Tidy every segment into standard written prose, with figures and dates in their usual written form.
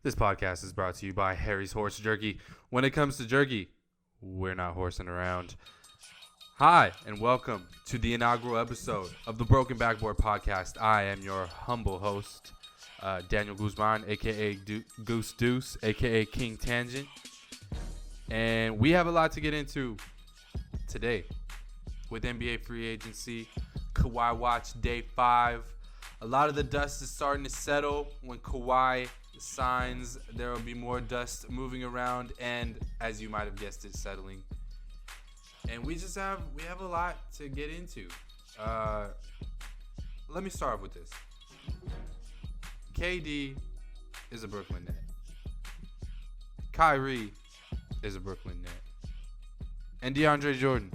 This podcast is brought to you by Harry's Horse Jerky. When it comes to jerky, we're not horsing around. Hi, and welcome to the inaugural episode of the Broken Backboard podcast. I am your humble host, Daniel Guzman, a.k.a. Goose Deuce, a.k.a. King Tangent. And we have a lot to get into today with NBA free agency, Kawhi Watch Day 5. A lot of the dust is starting to settle. When Kawhi signs, there will be more dust moving around, and as you might have guessed it, settling. And we have a lot to get into. Let me start with this. KD is a Brooklyn Net. Kyrie is a Brooklyn Net. And DeAndre Jordan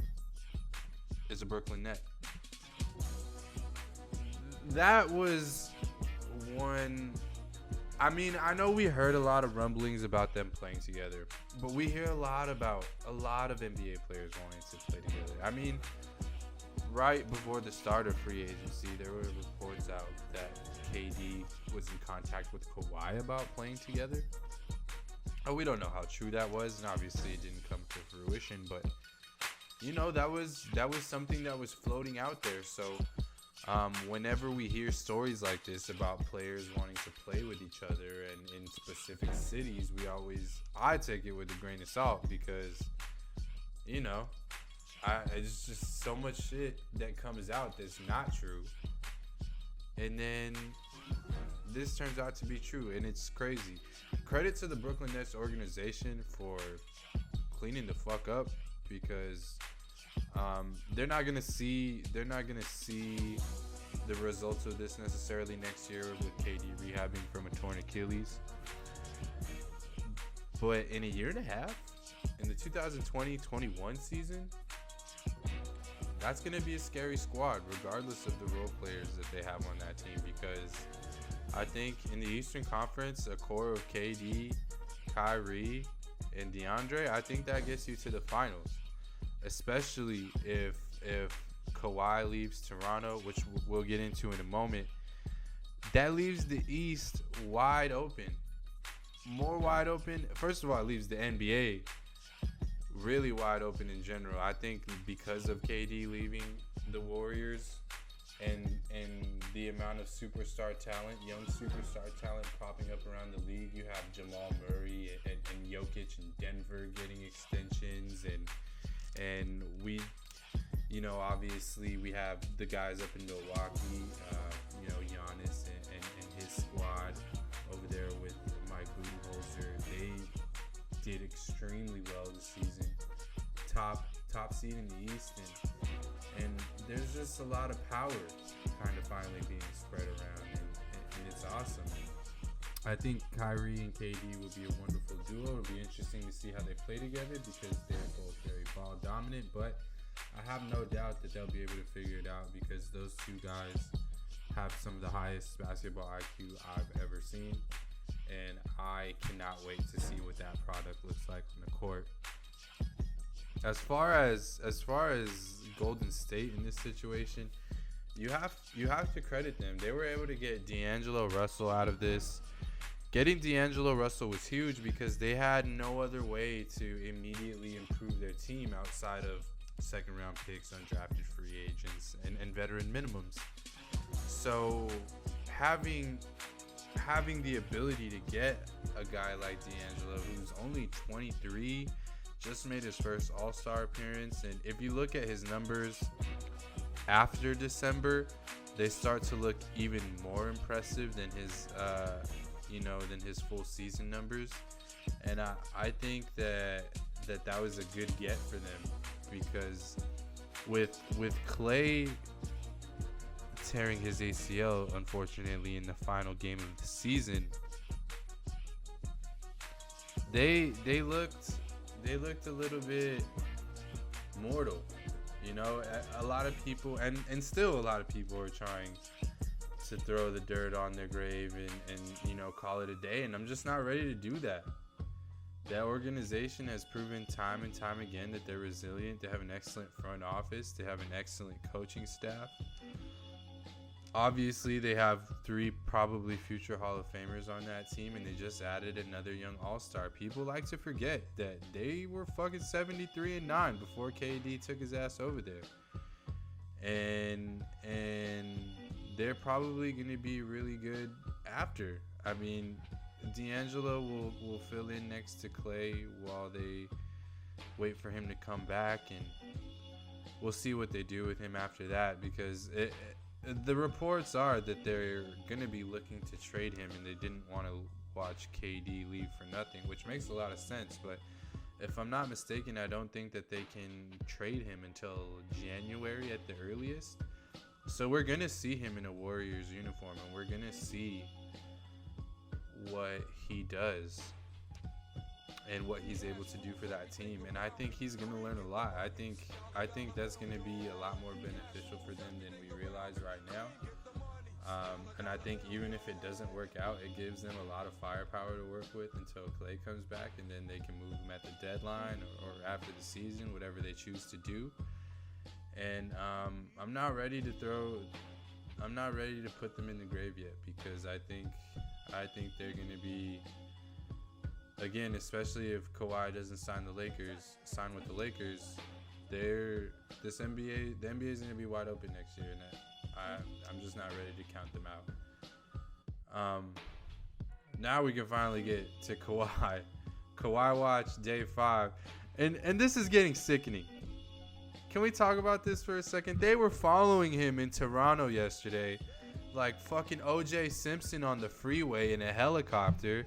is a Brooklyn Net. That was one. I mean, I know we heard a lot of rumblings about them playing together, but we hear a lot about a lot of NBA players wanting to play together. I mean, right before the start of free agency, there were reports out that KD was in contact with Kawhi about playing together. We don't know how true that was, and obviously it didn't come to fruition, but you know, that was something that was floating out there. So whenever we hear stories like this about players wanting to play with each other and in specific cities, I take it with a grain of salt, because, you know, it's just so much shit that comes out that's not true. And then this turns out to be true, and it's crazy. Credit to the Brooklyn Nets organization for cleaning the fuck up, because they're not gonna see the results of this necessarily next year with KD rehabbing from a torn Achilles. But in a year and a half, in the 2020-21 season, that's gonna be a scary squad, regardless of the role players that they have on that team. Because I think in the Eastern Conference, a core of KD, Kyrie, and DeAndre, I think that gets you to the finals. Especially if Kawhi leaves Toronto, which we'll get into in a moment. That leaves the East wide open. More wide open. First of all, it leaves the NBA really wide open in general. I think because of KD leaving the Warriors and the amount of superstar talent, young superstar talent popping up around the league. You have Jamal Murray and Jokic in Denver getting extensions, and we, you know, obviously we have the guys up in Milwaukee, you know, Giannis and his squad over there with Mike Budenholzer. They did extremely well this season. Top seed in the East, and there's just a lot of power kind of finally being spread around, and it's awesome. I think Kyrie and KD will be a wonderful duo. It'll be interesting to see how they play together, because they're both very ball dominant, but I have no doubt that they'll be able to figure it out, because those two guys have some of the highest basketball IQ I've ever seen, and I cannot wait to see what that product looks like on the court. As far as Golden State in this situation, you have to credit them. They were able to get D'Angelo Russell out of this. Getting D'Angelo Russell was huge, because they had no other way to immediately improve their team outside of second-round picks, undrafted free agents, and veteran minimums. So having the ability to get a guy like D'Angelo, who's only 23, just made his first All-Star appearance, and if you look at his numbers after December, they start to look even more impressive than his full season numbers. And I think that was a good get for them, because with Clay tearing his ACL, unfortunately, in the final game of the season, they looked a little bit mortal. You know, a lot of people, and still a lot of people are trying to throw the dirt on their grave and you know, call it a day, and I'm just not ready to do that. That organization has proven time and time again that they're resilient. They have an excellent front office. They have an excellent coaching staff. Obviously, they have 3 probably future Hall of Famers on that team, and they just added another young All-Star. People like to forget that they were fucking 73-9 before KD took his ass over there, and they're probably going to be really good after. I mean, D'Angelo will fill in next to Clay while they wait for him to come back, and we'll see what they do with him after that, because the reports are that they're going to be looking to trade him, and they didn't want to watch KD leave for nothing, which makes a lot of sense. But if I'm not mistaken, I don't think that they can trade him until January at the earliest. So we're going to see him in a Warriors uniform, and we're going to see what he does and what he's able to do for that team. And I think he's going to learn a lot. I think that's going to be a lot more beneficial for them than we realize right now. And I think even if it doesn't work out, it gives them a lot of firepower to work with until Clay comes back, and then they can move him at the deadline or after the season, whatever they choose to do. And I'm not ready to put them in the grave yet, because I think they're going to be, again, especially if Kawhi doesn't sign with the Lakers, the NBA is going to be wide open next year, and I'm just not ready to count them out. Now we can finally get to Kawhi. Kawhi Watch Day 5, and this is getting sickening. Can we talk about this for a second? They were following him in Toronto yesterday, like fucking O.J. Simpson on the freeway in a helicopter.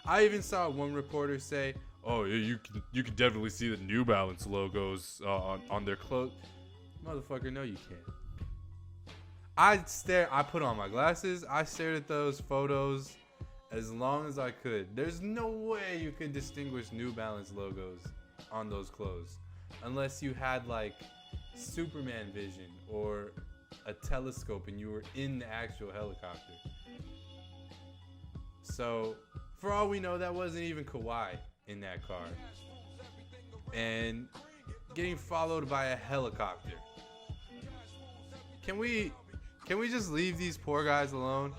I even saw one reporter say, "Oh, yeah, you can definitely see the New Balance logos on their clothes." Motherfucker, no, you can't. I put on my glasses. I stared at those photos as long as I could. There's no way you can distinguish New Balance logos on those clothes unless you had like Superman vision or a telescope and you were in the actual helicopter. So, for all we know, that wasn't even Kawhi in that car. And getting followed by a helicopter. Can we just leave these poor guys alone?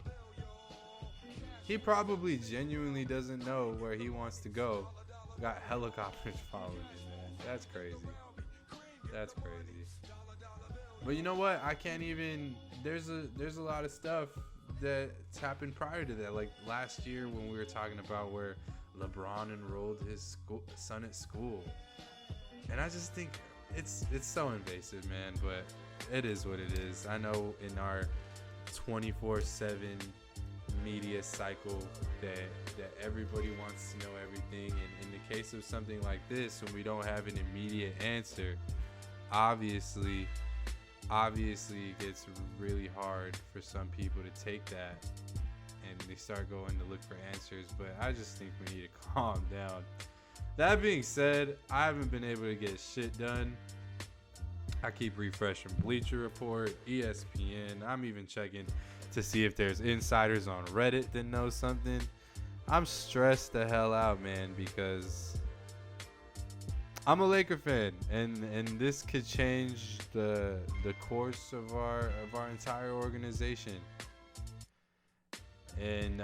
He probably genuinely doesn't know where he wants to go. Got helicopters following him, man. That's crazy. That's crazy. But you know what? I can't even. There's a lot of stuff that's happened prior to that. Like last year when we were talking about where LeBron enrolled his son at school, and I just think it's so invasive, man. But it is what it is. I know in our 24/7 media cycle that everybody wants to know everything, and in the case of something like this, when we don't have an immediate answer, obviously it gets really hard for some people to take that and they start going to look for answers. But I just think we need to calm down. That being said, I haven't been able to get shit done. I keep refreshing Bleacher Report, ESPN. I'm even checking to see if there's insiders on Reddit that know something. I'm stressed the hell out, man, because I'm a Laker fan, and this could change the course of our entire organization. And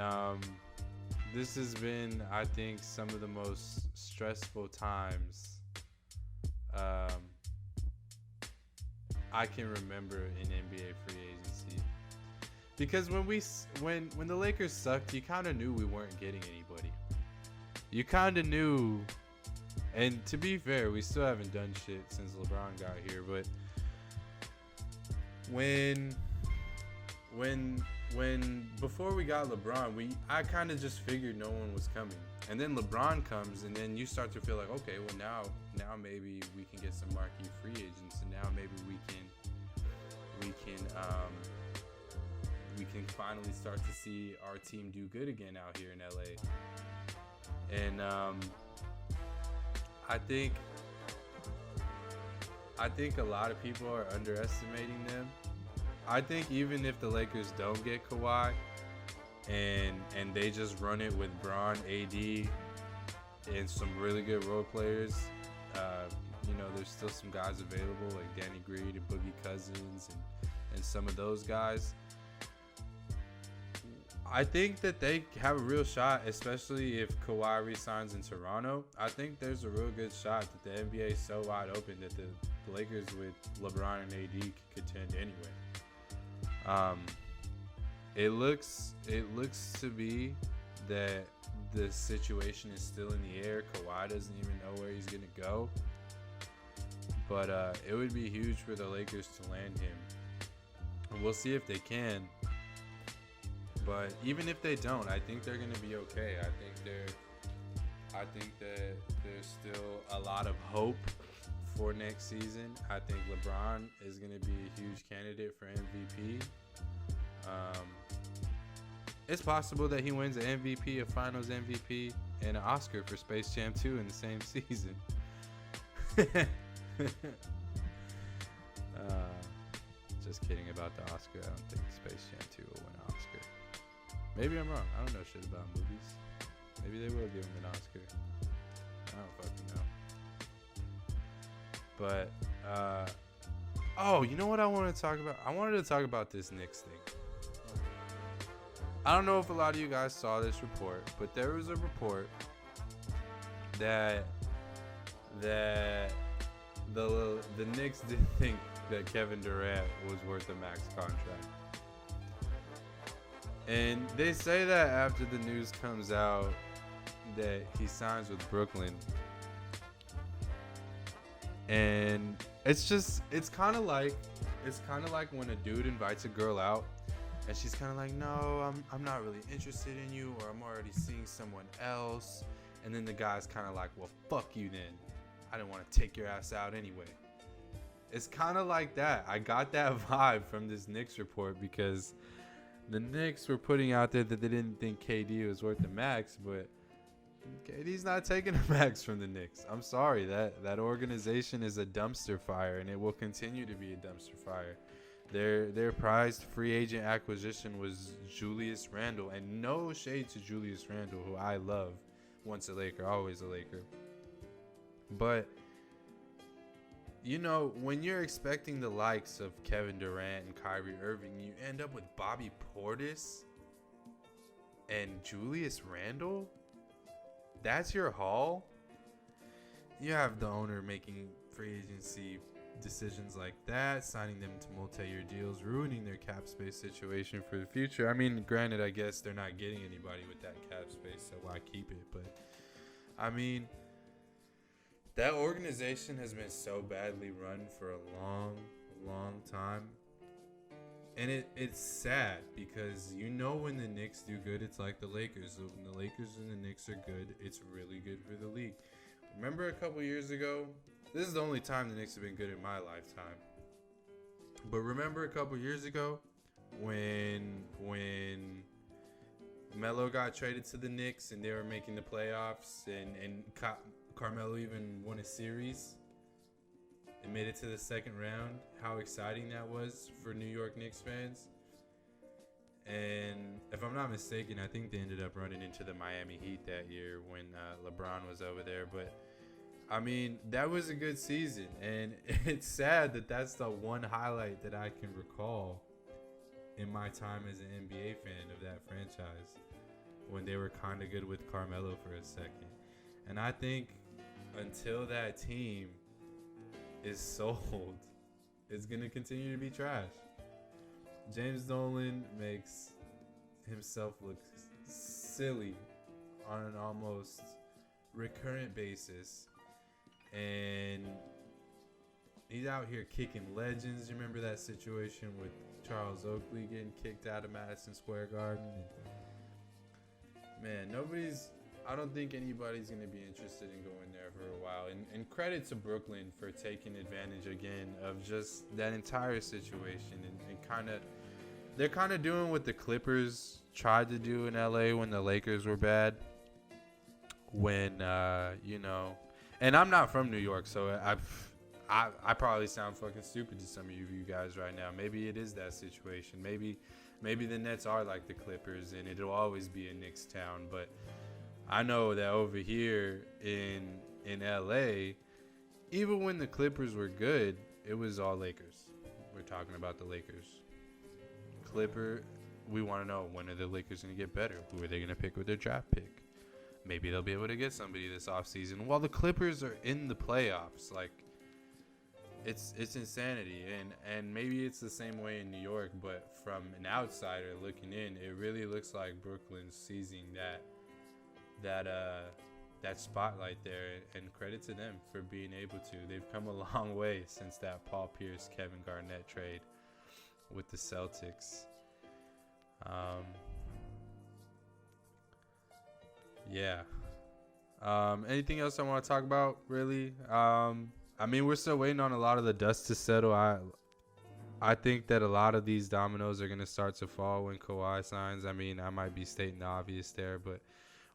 this has been, I think, some of the most stressful times I can remember in NBA free agency. Because when the Lakers sucked, you kind of knew we weren't getting anybody. You kind of knew. And to be fair, we still haven't done shit since LeBron got here. But when before we got LeBron, I kind of just figured no one was coming. And then LeBron comes, and then you start to feel like, okay, well now maybe we can get some marquee free agents, and now maybe we can finally start to see our team do good again out here in LA. And I think a lot of people are underestimating them. I think even if the Lakers don't get Kawhi and they just run it with Bron, AD, and some really good role players, there's still some guys available like Danny Green and Boogie Cousins and and some of those guys, I think that they have a real shot, especially if Kawhi resigns in Toronto. I think there's a real good shot that the NBA is so wide open that the Lakers with LeBron and AD could contend anyway. It looks to be that the situation is still in the air. Kawhi doesn't even know where he's gonna go, but it would be huge for the Lakers to land him. We'll see if they can. But even if they don't, I think they're going to be okay. I think that there's still a lot of hope for next season. I think LeBron is going to be a huge candidate for MVP. It's possible that he wins an MVP, a Finals MVP, and an Oscar for Space Jam 2 in the same season. Just kidding about the Oscar. I don't think Space Jam 2 will win an Oscar. Maybe I'm wrong. I don't know shit about movies. Maybe they will give him an Oscar. I don't fucking know. But, you know what I want to talk about? I wanted to talk about this Knicks thing. I don't know if a lot of you guys saw this report, but there was a report that the Knicks didn't think that Kevin Durant was worth a max contract. And they say that after the news comes out that he signs with Brooklyn. And it's kind of like when a dude invites a girl out and she's kind of like, no, I'm not really interested in you, or I'm already seeing someone else. And then the guy's kind of like, well, fuck you then. I didn't want to take your ass out anyway. It's kind of like that. I got that vibe from this Knicks report because the Knicks were putting out there that they didn't think KD was worth the max, but KD's not taking a max from the Knicks. I'm sorry. That organization is a dumpster fire, and it will continue to be a dumpster fire. Their prized free agent acquisition was Julius Randle, and no shade to Julius Randle, who I love. Once a Laker, always a Laker. But, you know, when you're expecting the likes of Kevin Durant and Kyrie Irving, you end up with Bobby Portis and Julius Randle? That's your haul? You have the owner making free agency decisions like that, signing them to multi-year deals, ruining their cap space situation for the future. I mean, granted, I guess they're not getting anybody with that cap space, so why keep it? But, I mean, that organization has been so badly run for a long, long time. And it's sad because you know when the Knicks do good, it's like the Lakers. So when the Lakers and the Knicks are good, it's really good for the league. Remember a couple years ago? This is the only time the Knicks have been good in my lifetime. But remember a couple years ago when Melo got traded to the Knicks and they were making the playoffs and Carmelo even won a series and made it to the second round? How exciting that was for New York Knicks fans. And if I'm not mistaken, I think they ended up running into the Miami Heat that year when LeBron was over there. But, I mean, that was a good season. And it's sad that that's the one highlight that I can recall in my time as an NBA fan of that franchise, when they were kind of good with Carmelo for a second. And I think until that team is sold, it's going to continue to be trash. James Dolan makes himself look silly on an almost recurrent basis. And he's out here kicking legends. You remember that situation with Charles Oakley getting kicked out of Madison Square Garden? Man, I don't think anybody's going to be interested in going there for a while. And credit to Brooklyn for taking advantage again of just that entire situation and they're kind of doing what the Clippers tried to do in LA when the Lakers were bad. When, and I'm not from New York, so I probably sound fucking stupid to some of you guys right now. Maybe it is that situation. Maybe the Nets are like the Clippers and it'll always be a Knicks town. But I know that over here in LA, even when the Clippers were good, it was all Lakers. we're talking about the Lakers. We want to know, when are the Lakers going to get better? Who are they going to pick with their draft pick? Maybe they'll be able to get somebody this offseason while the Clippers are in the playoffs. Like, it's insanity. And maybe it's the same way in New York, but from an outsider looking in, it really looks like Brooklyn's seizing that spotlight there, and credit to them for being able to. They've come a long way since that Paul Pierce, Kevin Garnett trade with the Celtics. Yeah. Anything else I want to talk about, really? I mean, we're still waiting on a lot of the dust to settle. I think that a lot of these dominoes are going to start to fall when Kawhi signs. I mean, I might be stating the obvious there, but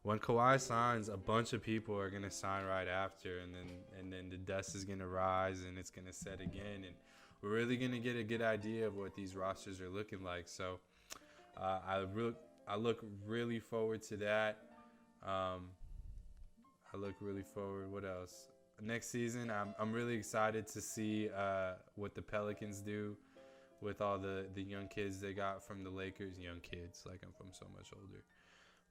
when Kawhi signs, a bunch of people are going to sign right after, and then the dust is going to rise, and it's going to set again, and we're really going to get a good idea of what these rosters are looking like. So I look really forward to that. I look really forward. What else? Next season, I'm really excited to see what the Pelicans do with all the young kids they got from the Lakers. Young kids, like I'm from so much older.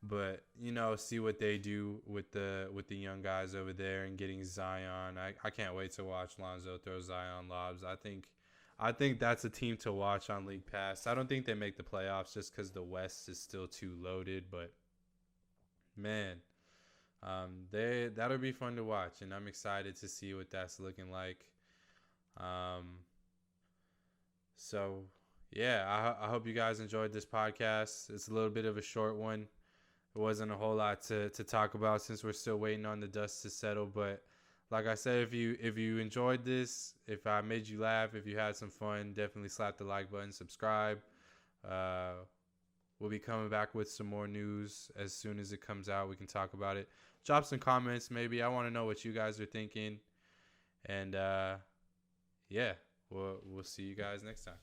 But, you know, see what they do with the young guys over there and getting Zion. I can't wait to watch Lonzo throw Zion lobs. I think that's a team to watch on League Pass. I don't think they make the playoffs just because the West is still too loaded. But, man, that'll be fun to watch. And I'm excited to see what that's looking like. So, yeah, I hope you guys enjoyed this podcast. It's a little bit of a short one. It wasn't a whole lot to talk about since we're still waiting on the dust to settle. But like I said, if you enjoyed this, if I made you laugh, if you had some fun, definitely slap the like button, subscribe. We'll be coming back with some more news as soon as it comes out. We can talk about it. Drop some comments maybe. I want to know what you guys are thinking. And, yeah, we'll see you guys next time.